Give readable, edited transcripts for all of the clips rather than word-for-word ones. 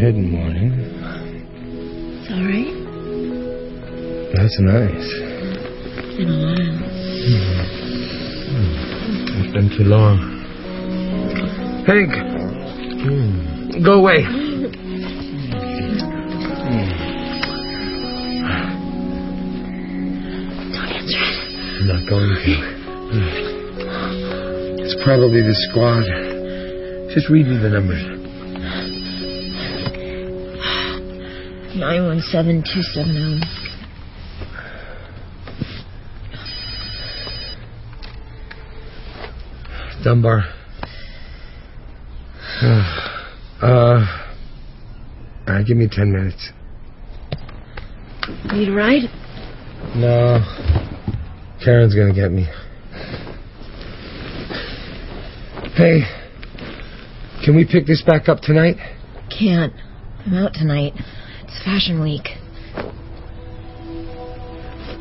Good morning. It's all right. That's nice. It's been a while. It's been too long. Hank! Go away. Don't answer it. I'm not going to. It's probably the squad. Just read me the numbers. 917270. Dunbar. Alright, give me 10 minutes. Need a ride? No. Karen's gonna get me. Hey, can we pick this back up tonight? Can't. I'm out tonight. It's Fashion Week.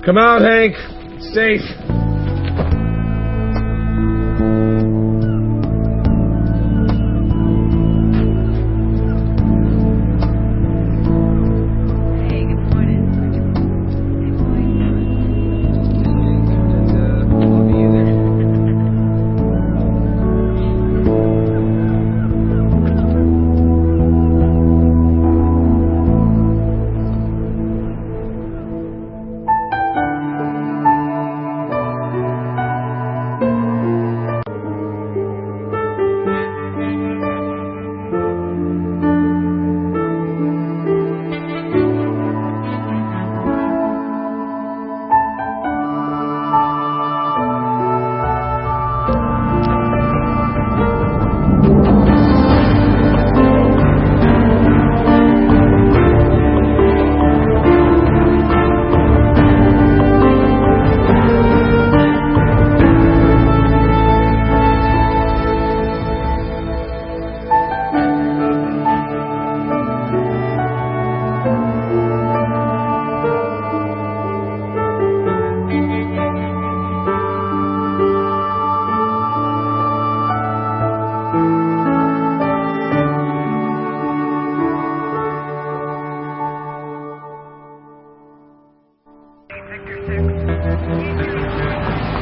Come out, Hank. It's safe.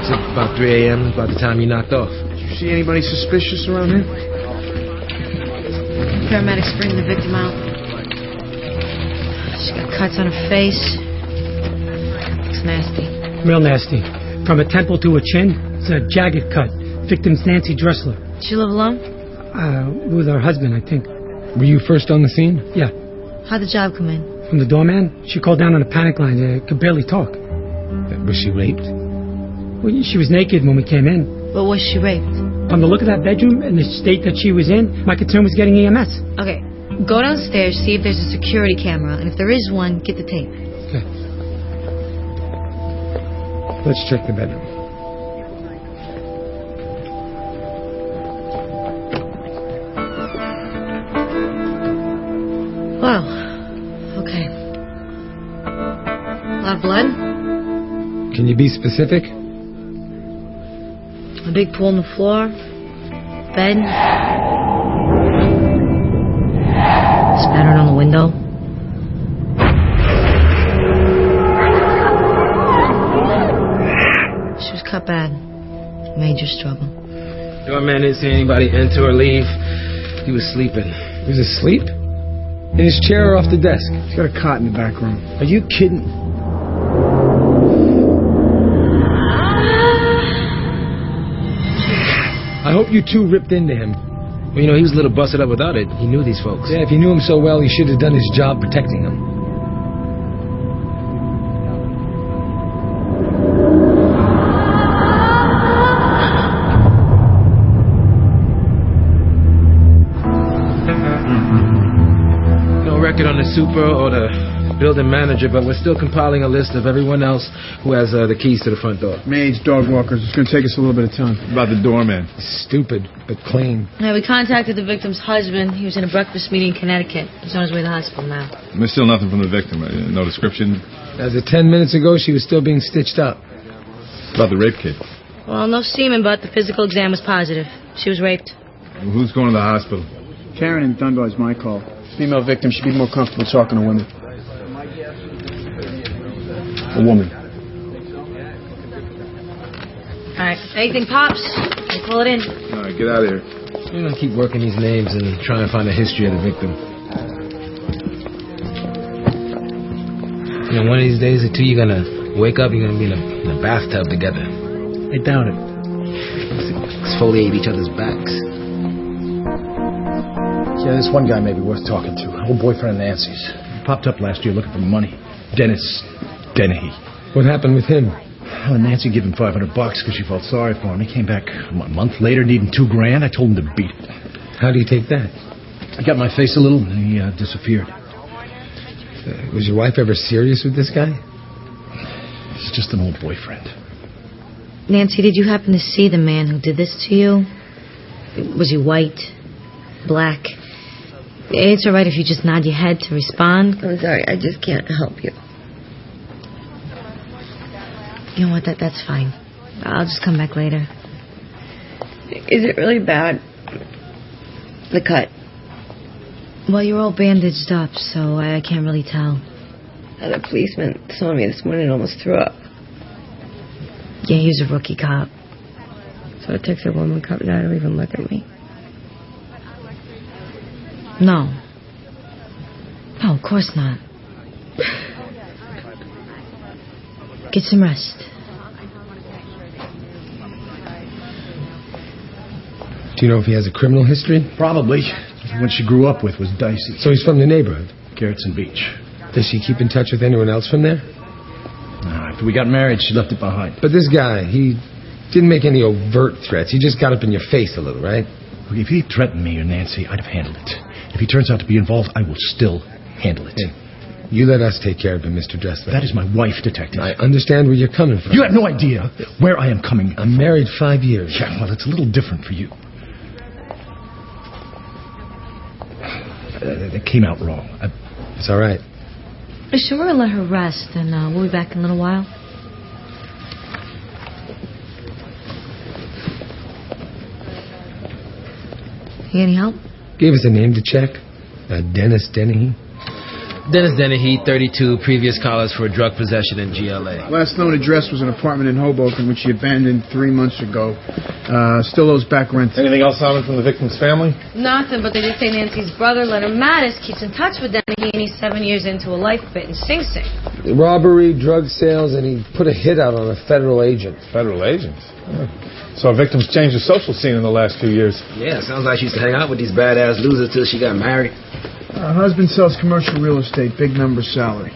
It's about 3 a.m. About the time you knocked off. Did you see anybody suspicious around here? Paramedics bring the victim out. She got cuts on her face. Looks nasty. Real nasty. From a temple to a chin, it's a jagged cut. Victim's Nancy Dressler. She live alone? With her husband, I think. Were you first on the scene? Yeah. How'd the job come in? From the doorman, she called down on a panic line. Could barely talk. Was she raped? Well, she was naked when we came in. But was she raped? From the look of that bedroom and the state that she was in, my concern was getting EMS. Okay. Go downstairs, see if there's a security camera, and if there is one, get the tape. Okay. Let's check the bedroom. Wow. Okay. A lot of blood? Can you be specific? A big pool on the floor. Bed. Spattered on the window. She was cut bad. Major struggle. Doorman didn't see anybody enter or leave. He was sleeping. He was asleep? In his chair or off the desk? He's got a cot in the back room. Are you kidding? I hope you two ripped into him. Well, you know, he was a little busted up without it. He knew these folks. Yeah, if he knew him so well, he should have done his job protecting them. No record on the super or the building manager, but we're still compiling a list of everyone else who has the keys to the front door. Maids, dog walkers. It's going to take us a little bit of time. About the doorman. Stupid, but clean. Yeah, we contacted the victim's husband. He was in a breakfast meeting in Connecticut. He's on his way to the hospital now. There's still nothing from the victim. No description. As of 10 minutes ago, she was still being stitched up. About the rape kit. Well, no semen, but the physical exam was positive. She was raped. Who's going to the hospital? Karen and Dunbar's my call. Female victim should be more comfortable talking to women. A woman. All right. Anything pops, we'll call it in. All right, get out of here. We're gonna keep working these names and try and find the history of the victim. You know, one of these days, the two you're gonna wake up, you're gonna be in a bathtub together. I doubt it. Exfoliate each other's backs. Yeah, this one guy may be worth talking to. Old boyfriend of Nancy's. Popped up last year looking for money. Dennis Dennehy. What happened with him? Well, Nancy gave him $500 because she felt sorry for him. He came back a month later needing $2,000. I told him to beat it. How do you take that? I got my face a little and he disappeared. Was your wife ever serious with this guy? He's just an old boyfriend. Nancy, did you happen to see the man who did this to you? Was he white? Black? It's all right if you just nod your head to respond. I'm sorry, I just can't help you. You know what? That's fine. I'll just come back later. Is it really bad? The cut? Well, you're all bandaged up, so I can't really tell. The policeman saw me this morning and almost threw up. Yeah, he was a rookie cop. So it takes a woman cop now to even look at me. No. No, of course not. Get some rest. Do you know if he has a criminal history? Probably. What she grew up with was dicey. So he's from the neighborhood? Garrettson Beach. Does she keep in touch with anyone else from there? After we got married, she left it behind. But this guy, he didn't make any overt threats. He just got up in your face a little, right? Look, if he threatened me or Nancy, I'd have handled it. If he turns out to be involved, I will still handle it. Hey, you let us take care of him, Mr. Dressler. That is my wife, Detective. I understand where you're coming from. You have no idea where I am coming I'm married 5 years. Yeah, well, it's a little different for you. It came out wrong. It's all right. Sure, we'll let her rest, and we'll be back in a little while. You any help? Gave us a name to check. Dennis Dennehy. Dennis Dennehy, 32, previous callers for drug possession in GLA. Last known address was an apartment in Hoboken, which he abandoned 3 months ago. Still owes back rent. Anything else, Simon, from the victim's family? Nothing, but they did say Nancy's brother, Leonard Mattis, keeps in touch with Dennehy, and he's 7 years into a life bit in Sing Sing. Robbery, drug sales, and he put a hit out on a federal agent. Federal agents? So our victim's changed the social scene in the last few years. Yeah, sounds like she used to hang out with these badass losers till she got married. Her husband sells commercial real estate, big number salary.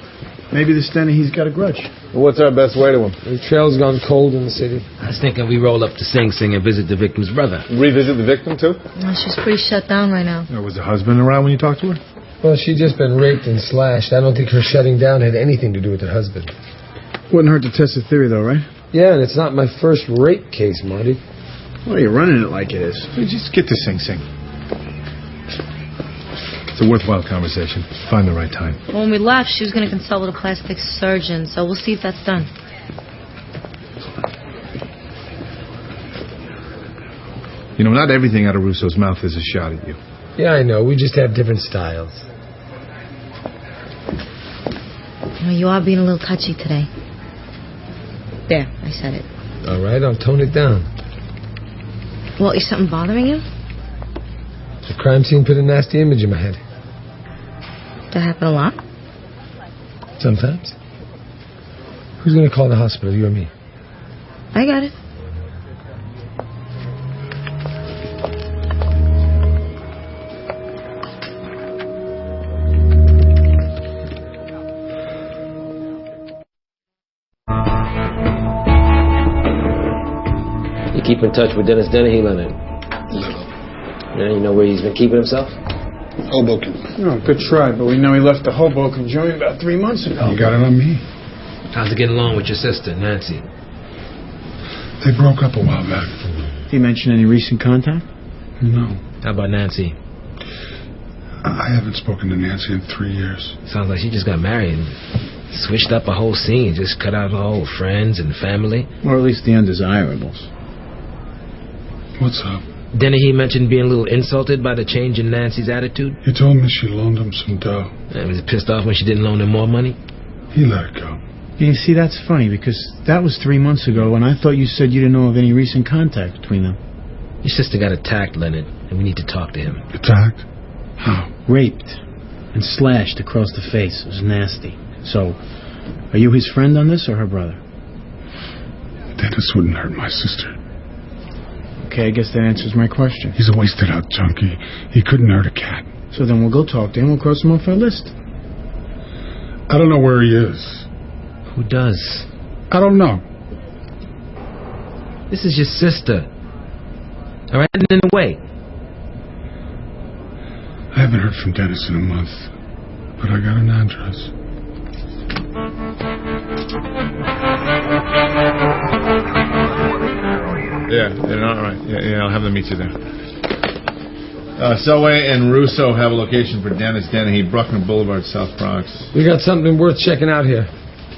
Maybe this Dennehy's got a grudge. Well, what's our best way to him? The trail's gone cold in the city. I was thinking we roll up to Sing Sing and visit the victim's brother. Revisit the victim, too? Well, she's pretty shut down right now. Was the husband around when you talked to her? Well, she'd just been raped and slashed. I don't think her shutting down had anything to do with her husband. Wouldn't hurt to test the theory, though, right? Yeah, and it's not my first rape case, Marty. Well, you're running it like it is. Just get to Sing Sing. It's a worthwhile conversation. Find the right time. Well, when we left, she was going to consult with a plastic surgeon, so we'll see if that's done. You know, not everything out of Russo's mouth is a shot at you. Yeah, I know. We just have different styles. You know, you are being a little touchy today. There, I said it. All right, I'll tone it down. Well, is something bothering you? The crime scene put a nasty image in my head. That happen a lot? Sometimes. Who's going to call the hospital, you or me? I got it. You keep in touch with Dennis Dennehy, Leonard? Little. Yeah, you know where he's been keeping himself? Hoboken. Oh, good try, but we know he left the Hoboken joint about 3 months ago. You got it on me. How's it getting along with your sister, Nancy? They broke up a while back. Did he mention any recent contact? No. How about Nancy? I haven't spoken to Nancy in 3 years. Sounds like she just got married and switched up a whole scene. Just cut out all friends and family. Or at least the undesirables. What's up? Dennehy mentioned being a little insulted by the change in Nancy's attitude. He told me she loaned him some dough. And was he pissed off when she didn't loan him more money? He let it go. You see, that's funny, because that was 3 months ago, and I thought you said you didn't know of any recent contact between them. Your sister got attacked, Leonard, and we need to talk to him. Attacked? How? Raped and slashed across the face. It was nasty. So, are you his friend on this or her brother? Dennis wouldn't hurt my sister. Okay, I guess that answers my question. He's a wasted-out junkie. He couldn't hurt a cat. So then we'll go talk to him. We'll cross him off our list. I don't know where he is. Who does? I don't know. This is your sister. All right, in a way. I haven't heard from Dennis in a month, but I got an address. Yeah, all right. Yeah, I'll have them meet you there. Selway and Russo have a location for Dennis Dennehy, Bruckner Boulevard, South Bronx. We got something worth checking out here.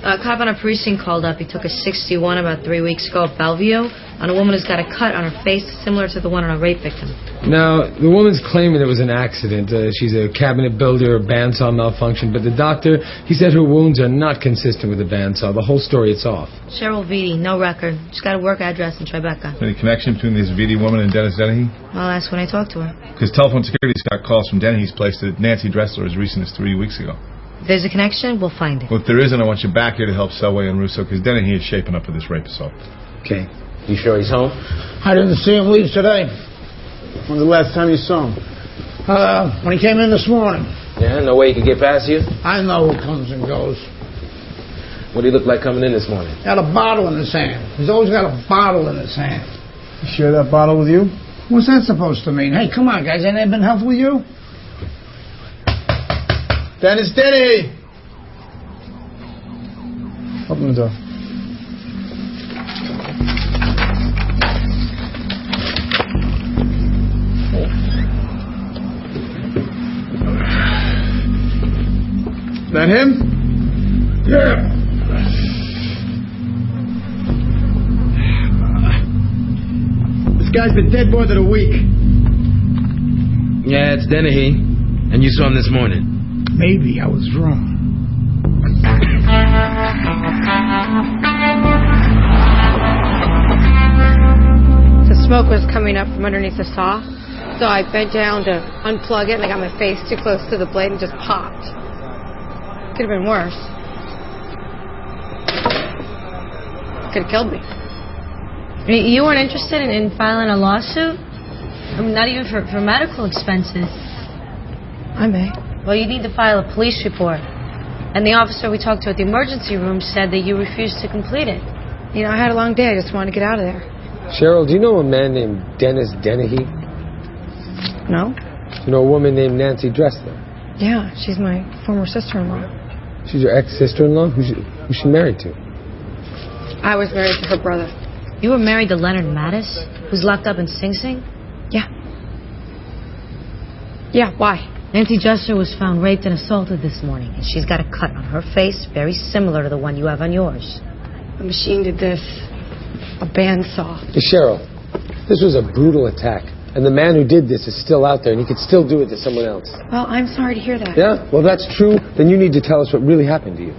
A cop on a precinct called up. He took a 61 about 3 weeks ago at Bellevue on a woman who's got a cut on her face similar to the one on a rape victim. Now, the woman's claiming it was an accident. She's a cabinet builder, a bandsaw malfunction, but the doctor, he said her wounds are not consistent with a bandsaw. The whole story, it's off. Cheryl Vitti, no record. She's got a work address in Tribeca. Any connection between this Vitti woman and Dennis Dennehy? I'll ask when I talk to her. Because telephone security's got calls from Dennehy's place to Nancy Dressler as recent as 3 weeks ago. If there's a connection, we'll find it. Well, if there isn't, I want you back here to help Selway and Russo, because Dennehy is shaping up for this rape assault. Okay. You sure he's home? I didn't see him leave today. When was the last time you saw him? When he came in this morning. Yeah, no way he could get past you? I know who comes and goes. What did he look like coming in this morning? He had a bottle in his hand. He's always got a bottle in his hand. You share that bottle with you? What's that supposed to mean? Hey, come on, guys. Ain't that been helpful with you? Dennis Denny! Open the door. That him? Yeah. This guy's been dead more than a week. Yeah, it's Dennehy. And you saw him this morning. Maybe I was wrong. The smoke was coming up from underneath the saw, so I bent down to unplug it, and I got my face too close to the blade and just popped. Could have been worse. Could have killed me. You weren't interested in filing a lawsuit? I mean, not even for medical expenses. I may. Well, you need to file a police report. And the officer we talked to at the emergency room said that you refused to complete it. You know, I had a long day. I just wanted to get out of there. Cheryl, do you know a man named Dennis Dennehy? No? Do you know a woman named Nancy Dressler? Yeah, she's my former sister-in-law. She's your ex-sister-in-law? Who's she married to? I was married to her brother. You were married to Leonard Mattis, who's locked up in Sing Sing? Yeah. Yeah, why? Nancy Dressler was found raped and assaulted this morning, and she's got a cut on her face very similar to the one you have on yours. The machine did this. A bandsaw. Hey, Cheryl, this was a brutal attack, and the man who did this is still out there, and he could still do it to someone else. Well, I'm sorry to hear that. Yeah? Well, if that's true, then you need to tell us what really happened to you.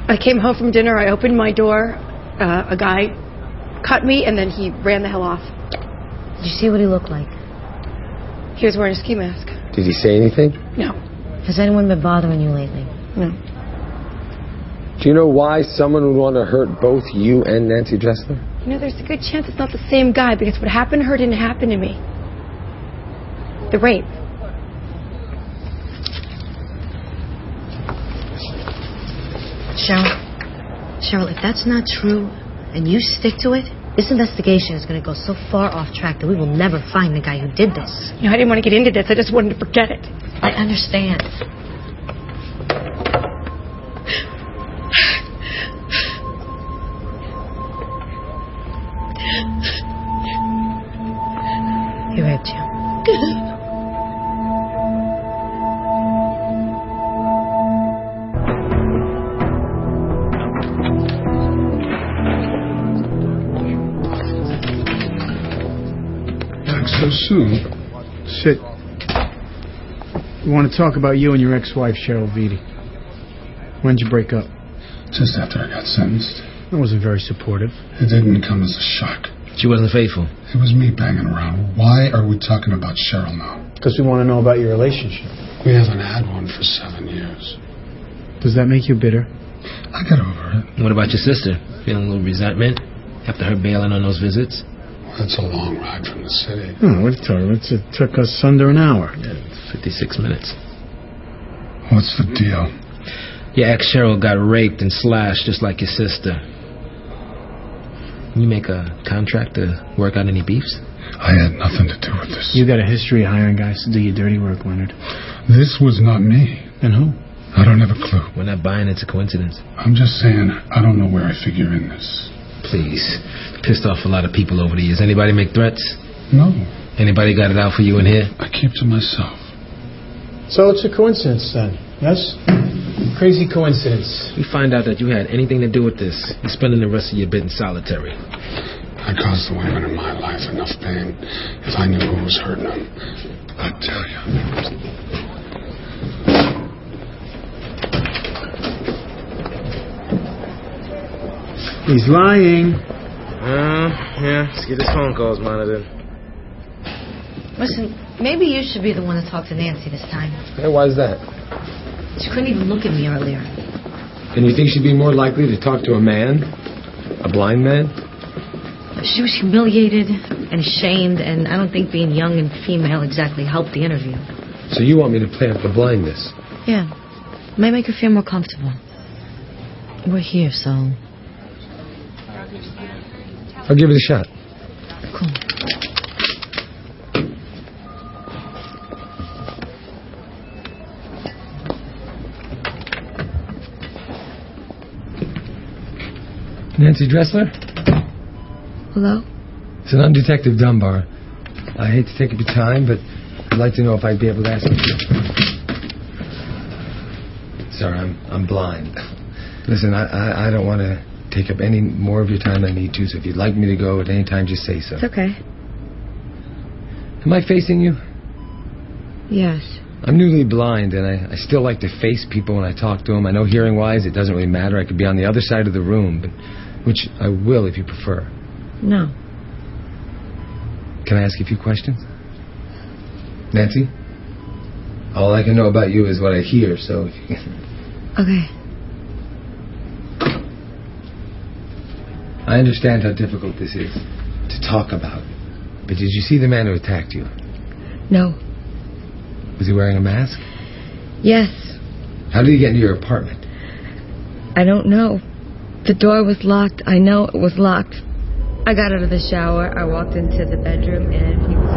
I came home from dinner. I opened my door. A guy cut me, and then he ran the hell off. Did you see what he looked like? He was wearing a ski mask. Did he say anything? No. Has anyone been bothering you lately? No. Do you know why someone would want to hurt both you and Nancy Dressler? You know, there's a good chance it's not the same guy, because what happened to her didn't happen to me. The rape. Cheryl, if that's not true, and you stick to it, this investigation is going to go so far off track that we will never find the guy who did this. You know, I didn't want to get into this. I just wanted to forget it. I understand. He raped you. soon. Sit. We want to talk about you and your ex-wife, Cheryl Vitti. When'd you break up? Just after I got sentenced. I wasn't very supportive. It didn't come as a shock. She wasn't faithful. It was me banging around. Why are we talking about Cheryl now? Because we want to know about your relationship. We haven't had one for 7 years. Does that make you bitter? I got over it. What about your sister? Feeling a little resentment after her bailing on those visits? That's a long ride from the city. Oh, it took us under an hour. Yeah, 56 minutes. What's the deal? Your ex Cheryl got raped and slashed just like your sister. You make a contract to work out any beefs? I had nothing to do with this. You got a history of hiring guys to do your dirty work, Leonard. This was not me. Then who? I don't have a clue. We're not buying it's a coincidence. I'm just saying, I don't know where I figure in this. Please. Pissed off a lot of people over the years. Anybody make threats? No. Anybody got it out for you in here? I keep to myself. So it's a coincidence then, yes? Crazy coincidence. We find out that you had anything to do with this. You're spending the rest of your bit in solitary. I caused the women in my life enough pain. If I knew who was hurting them, I'd tell you. He's lying. Yeah. Let's get his phone calls monitored. Listen, maybe you should be the one to talk to Nancy this time. Hey, why's that? She couldn't even look at me earlier. And you think she'd be more likely to talk to a man? A blind man? She was humiliated and ashamed, and I don't think being young and female exactly helped the interview. So you want me to play up the blindness? Yeah. May make her feel more comfortable. We're here, so... I'll give it a shot. Cool. Nancy Dressler? Hello? It's an undetective Dunbar. I hate to take up your time, but I'd like to know if I'd be able to ask you. Sir, I'm blind. Listen, I don't want to take up any more of your time than I need to, so if you'd like me to go at any time, just say so. It's okay. Am I facing you? Yes. I'm newly blind, and I still like to face people when I talk to them. I know hearing-wise it doesn't really matter. I could be on the other side of the room, but which I will if you prefer. No. Can I ask you a few questions? Nancy? All I can know about you is what I hear, so if you can... Okay. I understand how difficult this is to talk about. But did you see the man who attacked you? No. Was he wearing a mask? Yes. How did he get into your apartment? I don't know. The door was locked. I know it was locked. I got out of the shower. I walked into the bedroom and he was...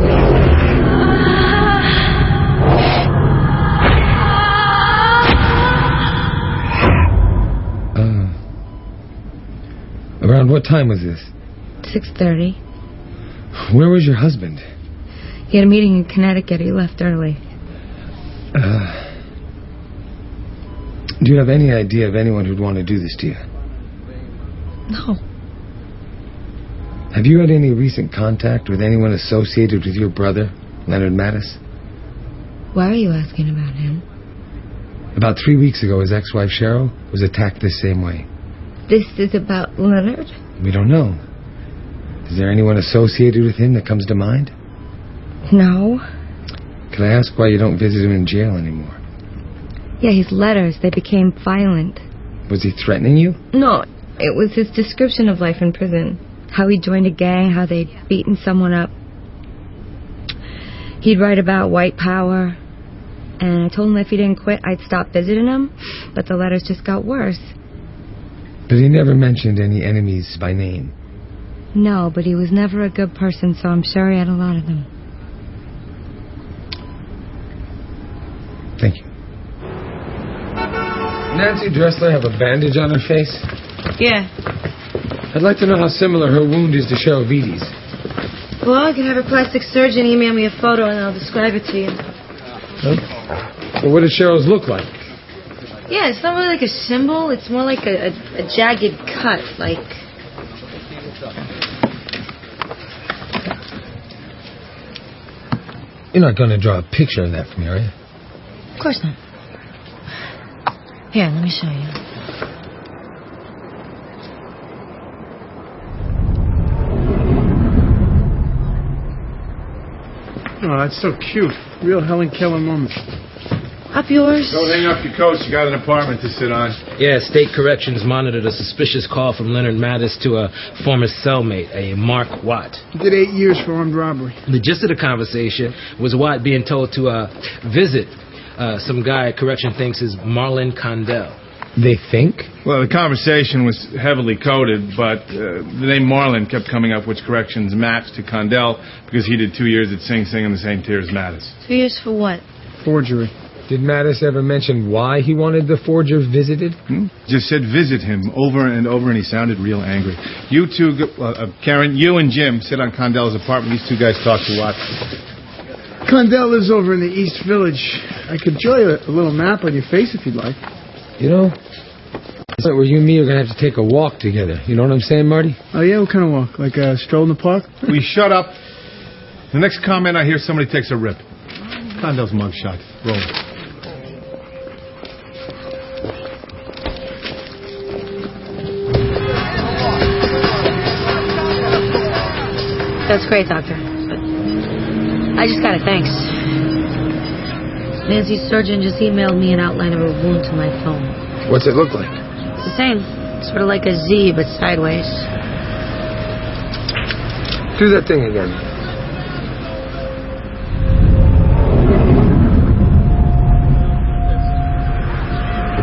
Around what time was this? 6:30. Where was your husband? He had a meeting in Connecticut. He left early. Do you have any idea of anyone who'd want to do this to you? No. Have you had any recent contact with anyone associated with your brother, Leonard Mattis? Why are you asking about him? About 3 weeks ago, his ex-wife Cheryl was attacked the same way. This is about Leonard? We don't know. Is there anyone associated with him that comes to mind? No. Can I ask why you don't visit him in jail anymore? Yeah, his letters, they became violent. Was he threatening you? No, it was his description of life in prison. How he joined a gang, how they'd beaten someone up. He'd write about white power. And I told him if he didn't quit, I'd stop visiting him. But the letters just got worse. But he never mentioned any enemies by name. No, but he was never a good person, so I'm sure he had a lot of them. Thank you. Nancy Dressler have a bandage on her face? Yeah. I'd like to know how similar her wound is to Cheryl Vitti's. Well, I can have a plastic surgeon email me a photo and I'll describe it to you. Huh? Well, what did Cheryl's look like? Yeah, it's not really like a symbol. It's more like a jagged cut, like... You're not going to draw a picture of that for me, are you? Of course not. Here, let me show you. Oh, that's so cute. Real Helen Keller moment. Up yours. Don't hang up your coats. You got an apartment to sit on. Yeah, State Corrections monitored a suspicious call from Leonard Mattis to a former cellmate, a Mark Watt. He did 8 years for armed robbery. The gist of the conversation was Watt being told to visit some guy Correction thinks is Marlon Condell. They think? Well, the conversation was heavily coded, but the name Marlon kept coming up, which Corrections matched to Condell because he did 2 years at Sing Sing in the same tier as Mattis. 2 years for what? Forgery. Did Mattis ever mention why he wanted the forger visited? Just said visit him over and over, and he sounded real angry. You two, Karen, you and Jim sit on Condell's apartment. These two guys talk to Watt. Condell lives over in the East Village. I could draw you a little map on your face if you'd like. You know, where you and me are going to have to take a walk together. You know what I'm saying, Marty? Oh, yeah? What kind of walk? Like a stroll in the park? We shut up. The next comment I hear, somebody takes a rip. Condell's mugshot. Roll. That's great, Doctor. But I just got it, thanks. Nancy's surgeon just emailed me an outline of her wound to my phone. What's it look like? It's the same. Sort of like a Z, but sideways. Do that thing again.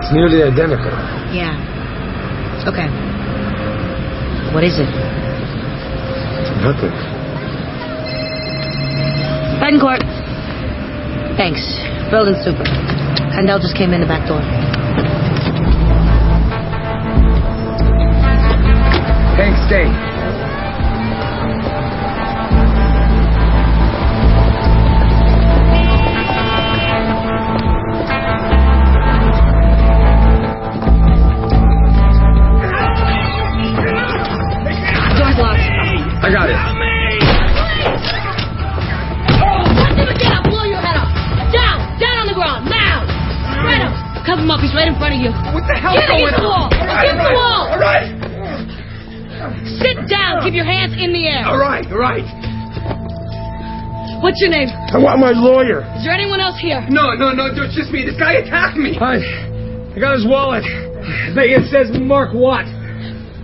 It's nearly identical. Yeah. Okay. What is it? Nothing. Baden Court. Thanks. Building super. Condell just came in the back door. Thanks, Dave. Door's locked. I got it. Cover him up, he's right in front of you. What the hell's going on? Against the wall! All right. Sit down, keep your hands in the air. All right. What's your name? I want my lawyer. Is there anyone else here? No, it's just me. This guy attacked me. I got his wallet. It says Mark Watt.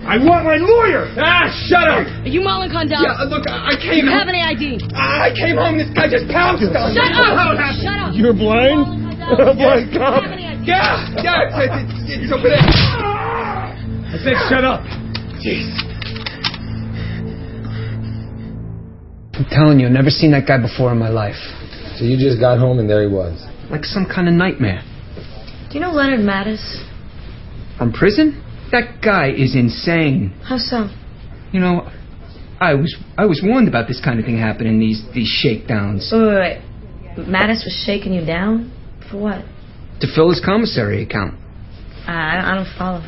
I want my lawyer. Ah, shut up. Are you Marlon Condell? Yeah, look, I came Do you home. have any ID? I came home, this guy just pounced on me. Shut up! Shut up! You're blind? Oh, my God. Yeah, it's over there. I said shut up. Jeez. I'm telling you, I've never seen that guy before in my life. So you just got home and there he was. Like some kind of nightmare. Do you know Leonard Mattis? From prison? That guy is insane. How so? You know, I was warned about this kind of thing happening, these shakedowns. Wait. Mattis was shaking you down? For what? To fill his commissary account. I don't follow.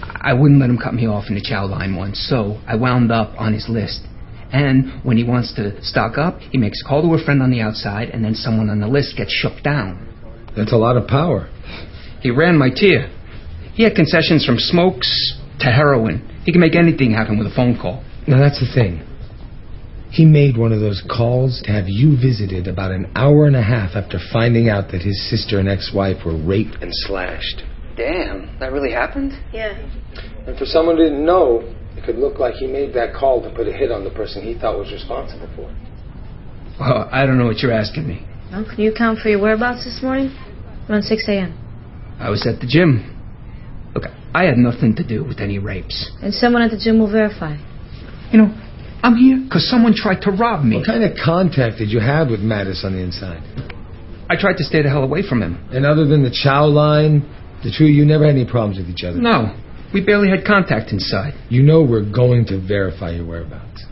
I wouldn't let him cut me off in the chow line once, so I wound up on his list. And when he wants to stock up, he makes a call to a friend on the outside, and then someone on the list gets shook down. That's a lot of power. He ran my tier. He had concessions from smokes to heroin. He can make anything happen with a phone call. Now that's the thing. He made one of those calls to have you visited about an hour and a half after finding out that his sister and ex-wife were raped and slashed. Damn, that really happened? Yeah. And for someone who didn't know, it could look like he made that call to put a hit on the person he thought was responsible for it. Well, I don't know what you're asking me. Well, can you account for your whereabouts this morning? Around 6 a.m. I was at the gym. Look, I had nothing to do with any rapes. And someone at the gym will verify. You know, I'm here because someone tried to rob me. What kind of contact did you have with Mattis on the inside? I tried to stay the hell away from him. And other than the chow line, the two of you never had any problems with each other? No. We barely had contact inside. You know we're going to verify your whereabouts.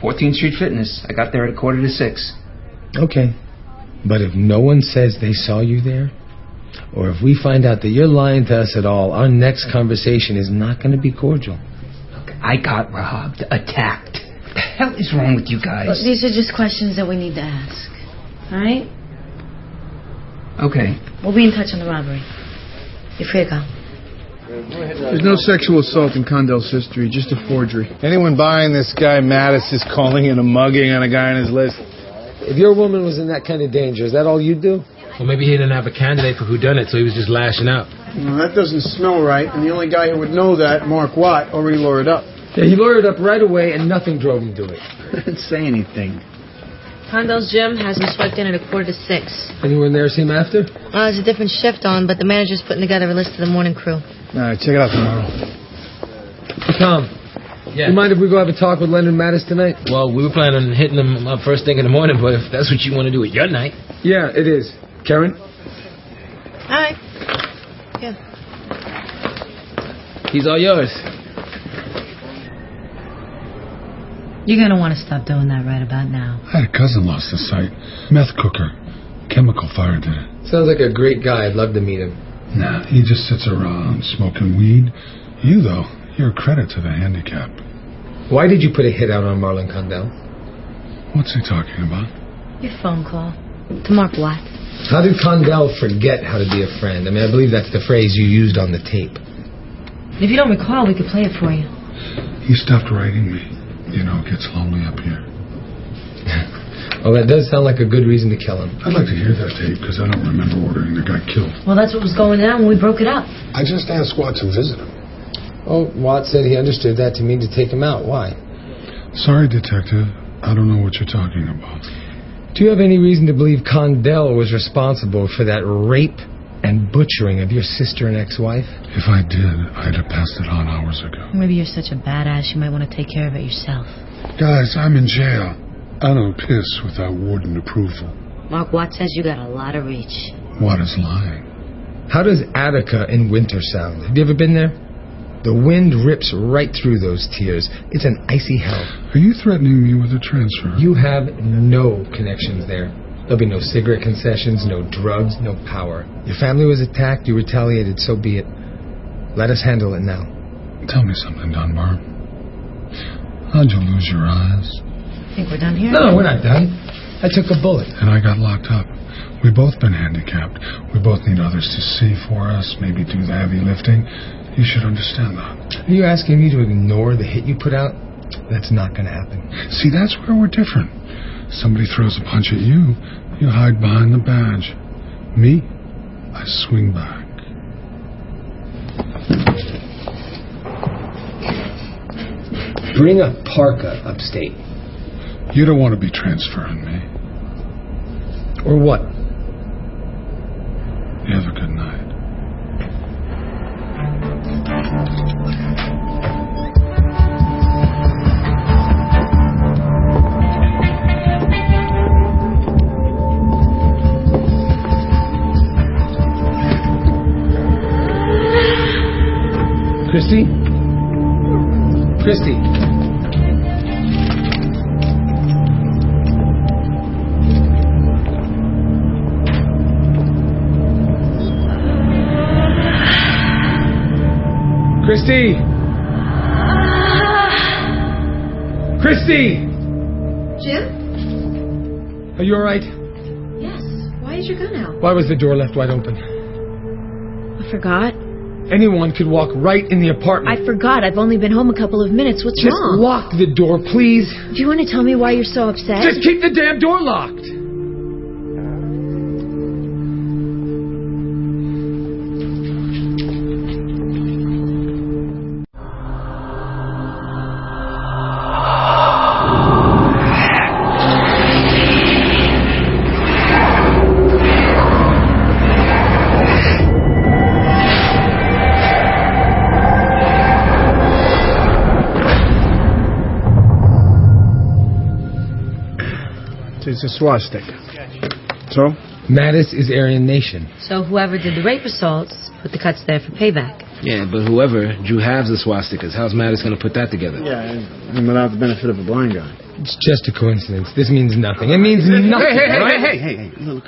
14th Street Fitness. I got there at 5:45. Okay. But if no one says they saw you there, or if we find out that you're lying to us at all, our next conversation is not going to be cordial. Look, I got robbed, attacked. What the hell is wrong with you guys? Well, these are just questions that we need to ask. All right? Okay. We'll be in touch on the robbery. You're free to go. There's no sexual assault in Condell's history, just a forgery. Anyone buying this guy Mattis is calling it a mugging on a guy on his list. If your woman was in that kind of danger, is that all you'd do? Well, maybe he didn't have a candidate for whodunit, so he was just lashing out. Well, that doesn't smell right, and the only guy who would know that, Mark Watt, already lawyered up. Yeah, he lawyered up right away, and nothing drove him to it. I didn't say anything. Condell's gym has him swiped in at 5:45. Anyone there see him after? There's a different shift on, but the manager's putting together a list of the morning crew. All right, check it out tomorrow. Tom, Yeah. you mind if we go have a talk with Leonard Mattis tonight? Well, we were planning on hitting him up first thing in the morning, but if that's what you want to do with your night. Yeah, it is. Karen? All right. Yeah. He's all yours. You're going to want to stop doing that right about now. I had a cousin lost his sight. Meth cooker. Chemical fire did it. Sounds like a great guy. I'd love to meet him. Nah, he just sits around smoking weed. You, though, you're a credit to the handicap. Why did you put a hit out on Marlon Condell? What's he talking about? Your phone call to Mark Watt. How did Condell forget how to be a friend? I mean, I believe that's the phrase you used on the tape. If you don't recall, we could play it for you. He stopped writing me. You know, it gets lonely up here. Well, that does sound like a good reason to kill him. I'd like to hear that tape, because I don't remember ordering the guy killed. Well, that's what was going down when we broke it up. I just asked Watt to visit him. Oh, Watt said he understood that to mean to take him out. Why? Sorry, Detective. I don't know what you're talking about. Do you have any reason to believe Condell was responsible for that rape and butchering of your sister and ex-wife? If I did, I'd have passed it on hours ago. Maybe you're such a badass you might want to take care of it yourself. Guys, I'm in jail. I don't piss without warden approval. Mark Watt says you got a lot of reach. Watt is lying. How does Attica in winter sound? Have you ever been there? The wind rips right through those tiers. It's an icy hell. Are you threatening me with a transfer? You have no connections there. There'll be no cigarette concessions, no drugs, no power. Your family was attacked, you retaliated, so be it. Let us handle it now. Tell me something, Dunbar. How'd you lose your eyes? Think we're done here? No, we're not done. I took a bullet. And I got locked up. We've both been handicapped. We both need others to see for us, maybe do the heavy lifting. You should understand that. Are you asking me to ignore the hit you put out? That's not going to happen. See, that's where we're different. Somebody throws a punch at you, you hide behind the badge. Me, I swing back. Bring a parka upstate. You don't want to be transferring me. Or what? You have a good night. Christy? Christy? Christy! Christy! Jim? Are you all right? Yes. Why is your gun out? Why was the door left wide open? I forgot. Anyone could walk right in the apartment. I forgot. I've only been home a couple of minutes. What's Just wrong? lock the door, please. Do you want to tell me why you're so upset? Just keep the damn door locked. It's a swastika. So? Mattis is Aryan Nation. So whoever did the rape assaults put the cuts there for payback. Yeah, but whoever drew halves of swastikas, how's Mattis going to put that together? Yeah, and without the benefit of a blind guy. It's just a coincidence. This means nothing. It means nothing. Hey, look.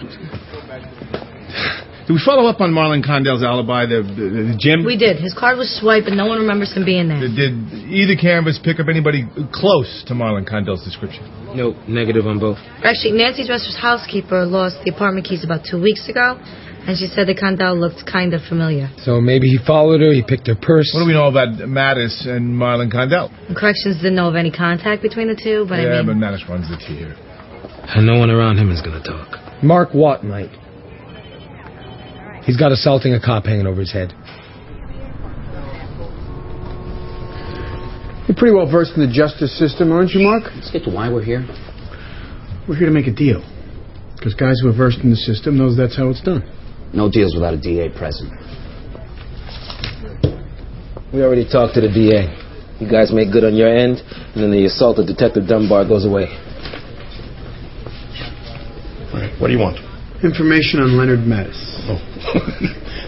Did we follow up on Marlon Condell's alibi, the gym? We did. His card was swiped, but no one remembers him being there. Did either canvas pick up anybody close to Marlon Condell's description? Nope, negative on both. Actually, Nancy Dresser's housekeeper lost the apartment keys about 2 weeks ago, and she said the Condell looked kind of familiar. So maybe he followed her, he picked her purse. What do we know about Mattis and Marlon Condell? And corrections didn't know of any contact between the two, but I mean... but Mattis runs the T here. And no one around him is going to talk. Mark Watt might. He's got assaulting a cop hanging over his head. You're pretty well versed in the justice system, aren't you, Mark? Let's get to why we're here. We're here to make a deal. Because guys who are versed in the system knows that's how it's done. No deals without a DA present. We already talked to the DA. You guys make good on your end, and then the assault of Detective Dunbar goes away. All right, what do you want? Information on Leonard Mattis. Oh,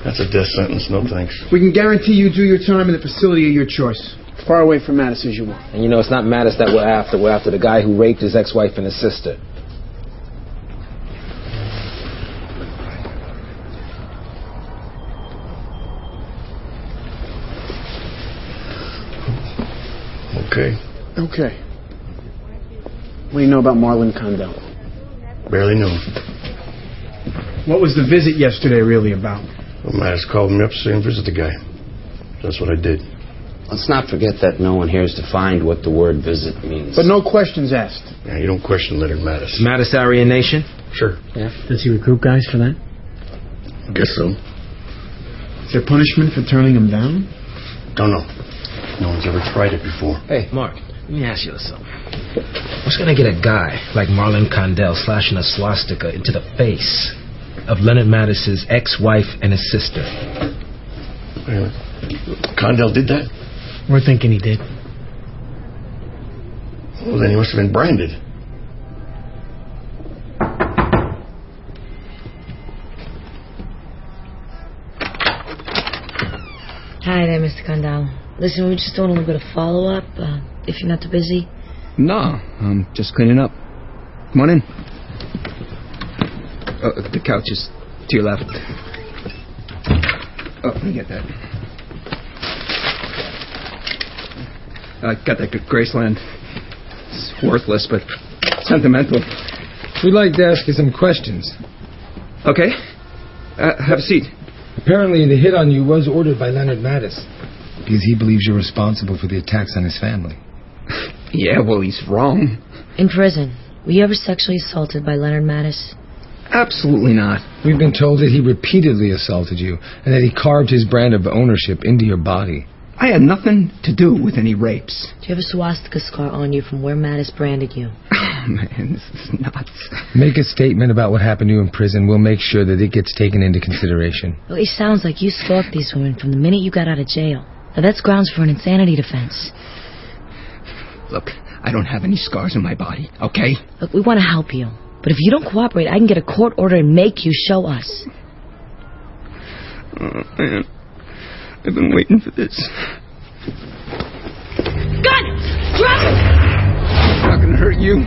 that's a death sentence. No thanks. We can guarantee you do your time in the facility of your choice. Far away from Mattis as you want. And you know, it's not Mattis that we're after. We're after the guy who raped his ex-wife and his sister. Okay. What do you know about Marlon Condell? Barely knew him. What was the visit yesterday really about? Well, Mattis called me up to see him visit the guy. That's what I did. Let's not forget that no one here is defined what the word visit means. But no questions asked. Yeah, you don't question Leonard Mattis. Mattis Aryan Nation? Sure. Yeah. Does he recruit guys for that? Guess so. Is there punishment for turning him down? Don't know. No one's ever tried it before. Hey, Mark, let me ask you something. What's going to get a guy like Marlon Condell slashing a swastika into the face of Leonard Mattis's ex-wife and his sister? Condell did that? We're thinking he did. Well, then he must have been branded. Hi there, Mr. Condell. Listen, we're just doing a little bit of follow-up, if you're not too busy. No, I'm just cleaning up. Come on in. The couch is to your left. Oh, let me get that. I got that good Graceland. It's worthless, but sentimental. We'd like to ask you some questions. Okay. Have a seat. Apparently, the hit on you was ordered by Leonard Mattis. Because he believes you're responsible for the attacks on his family. Yeah, well, he's wrong. In prison, were you ever sexually assaulted by Leonard Mattis? Absolutely not. We've been told that he repeatedly assaulted you, and that he carved his brand of ownership into your body. I had nothing to do with any rapes. Do you have a swastika scar on you from where Mattis branded you? Oh, man, this is nuts. Make a statement about what happened to you in prison. We'll make sure that it gets taken into consideration. Well, it sounds like you stalked these women from the minute you got out of jail. Now, that's grounds for an insanity defense. Look, I don't have any scars on my body, okay? Look, we want to help you. But if you don't cooperate, I can get a court order and make you show us. Oh, man. I've been waiting for this. Gun! Drop it! It's not gonna hurt you.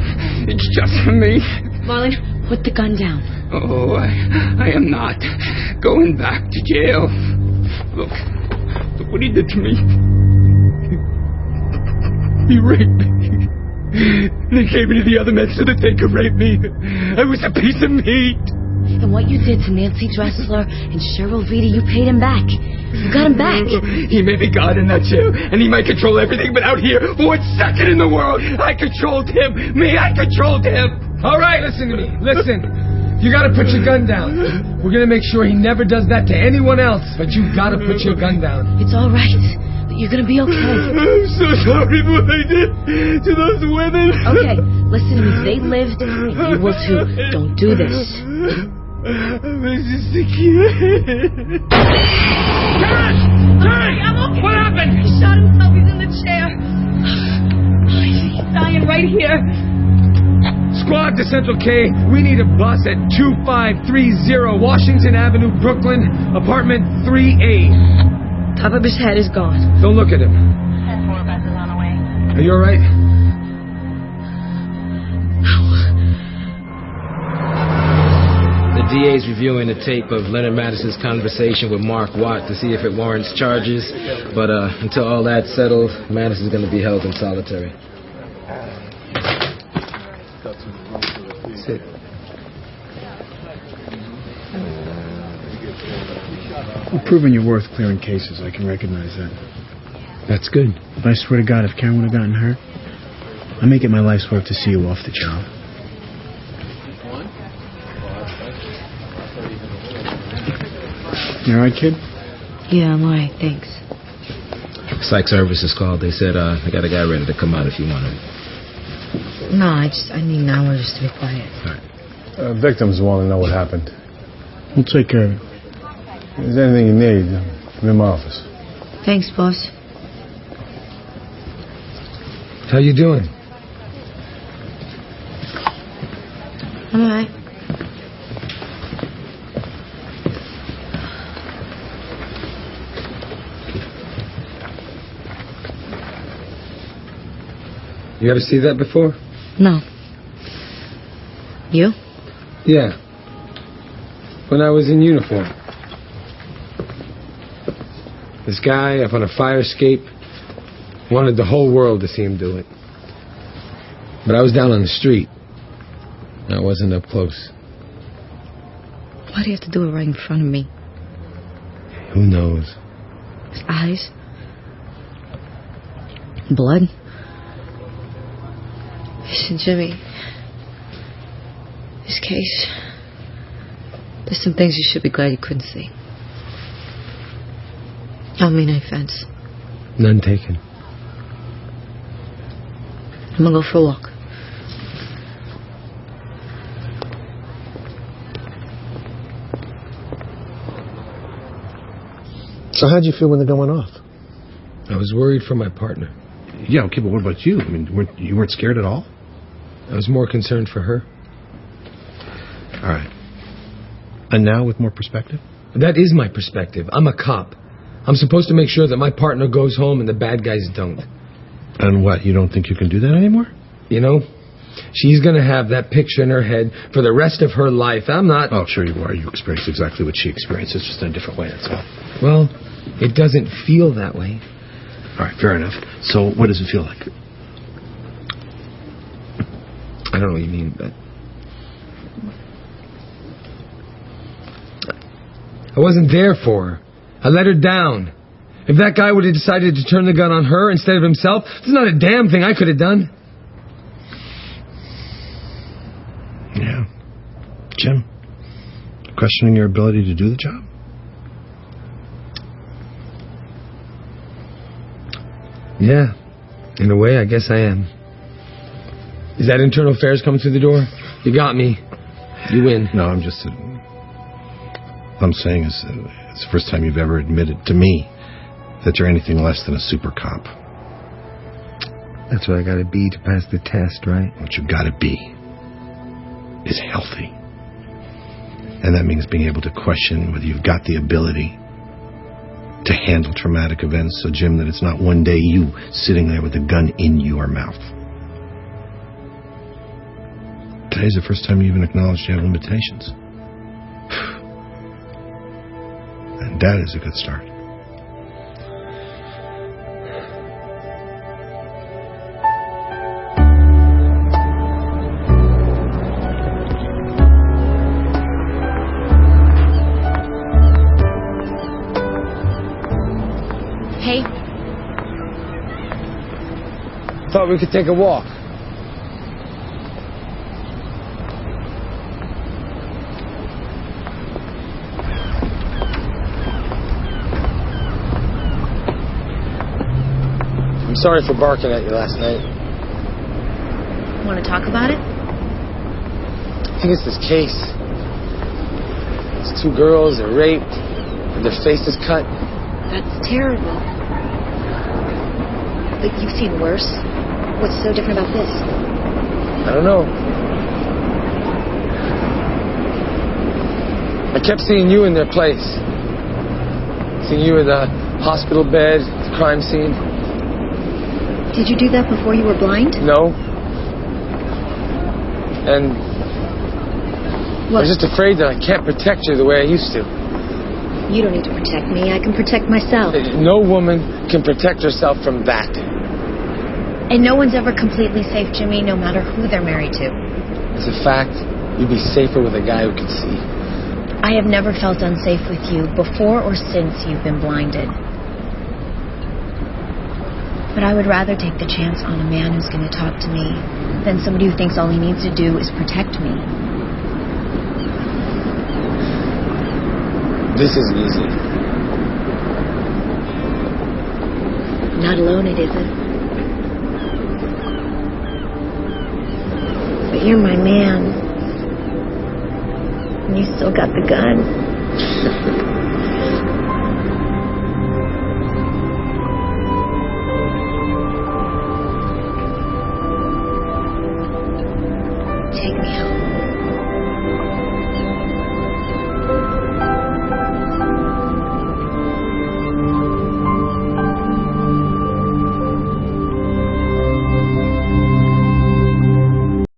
It's just for me. Marlon, put the gun down. Oh, I am not going back to jail. Look what he did to me. He raped me. They gave me to the other men so that they could rape me. I was a piece of meat. And what you did to Nancy Dressler and Cheryl Vita, you paid him back. You got him back. He may be God in that chair, and he might control everything, but out here, for 1 second in the world, I controlled him. I controlled him. All right, listen to me. Listen. You gotta put your gun down. We're gonna make sure he never does that to anyone else, but you gotta put your gun down. It's all right. You're gonna be okay. I'm so sorry for what I did to those women. Okay, listen to me. They lived, and you will too. Don't do this. I'm just a kid. Karen! I'm okay. What happened? He shot himself. He's in the chair. He's dying right here. Squad to Central K. We need a bus at 2530 Washington Avenue, Brooklyn, apartment 3A. Top of his head is gone. Don't look at him. 4 buses on the way. Are you all right? The DA's reviewing the tape of Leonard Mattis's conversation with Mark Watt to see if it warrants charges. But until all that's settled, Mattis is going to be held in solitary. Sit. You've proven your worth clearing cases. I can recognize that. That's good. But I swear to God, if Karen would have gotten hurt, I make it my life's work to see you off the job. You all right, kid? Yeah, I'm all right, thanks. Psych services called. They said I got a guy ready to come out if you want him. No, I need an hour just to be quiet. All right. Victims want to know what happened. We'll take care of it. If there's anything you need, I'm in my office. Thanks, boss. How you doing? I'm all right. You ever see that before? No. You? Yeah. When I was in uniform. This guy up on a fire escape wanted the whole world to see him do it. But I was down on the street. I wasn't up close. Why do you have to do it right in front of me? Who knows? His eyes? Blood? Listen, Jimmy. This case... There's some things you should be glad you couldn't see. I don't mean any offense. None taken. I'm gonna go for a walk. So how'd you feel when the gun went off? I was worried for my partner. Yeah, okay, but what about you? I mean, you weren't scared at all? I was more concerned for her. All right. And now with more perspective? That is my perspective. I'm a cop. I'm supposed to make sure that my partner goes home and the bad guys don't. And what, you don't think you can do that anymore? You know, she's going to have that picture in her head for the rest of her life. I'm not... Oh, sure you are. You experienced exactly what she experienced. It's just in a different way, that's all. Well, it doesn't feel that way. All right, fair enough. So what does it feel like? I don't know what you mean, but... I wasn't there for her. I let her down. If that guy would have decided to turn the gun on her instead of himself, there's not a damn thing I could have done. Yeah. Jim, questioning your ability to do the job? Yeah. In a way, I guess I am. Is that internal affairs coming through the door? You got me. You win. No, I'm just... I'm saying is it's the first time you've ever admitted to me that you're anything less than a super cop. That's what I gotta be to pass the test, right? What you gotta be is healthy. And that means being able to question whether you've got the ability to handle traumatic events. So, Jim, that it's not one day you sitting there with a gun in your mouth. Today's the first time you even acknowledged you have limitations. And that is a good start. Hey. Thought we could take a walk. I'm sorry for barking at you last night. Want to talk about it? I think it's this case. It's two girls, they're raped, and their faces cut. That's terrible. But you've seen worse. What's so different about this? I don't know. I kept seeing you in their place. Seeing you at the hospital bed, the crime scene. Did you do that before you were blind? No. And What? I was just afraid that I can't protect you the way I used to. You don't need to protect me. I can protect myself. No woman can protect herself from that. And no one's ever completely safe, Jimmy, no matter who they're married to. As a fact, you'd be safer with a guy who can see. I have never felt unsafe with you before or since you've been blinded. But I would rather take the chance on a man who's going to talk to me than somebody who thinks all he needs to do is protect me. This isn't easy. Not alone it isn't. But you're my man. And you still got the gun.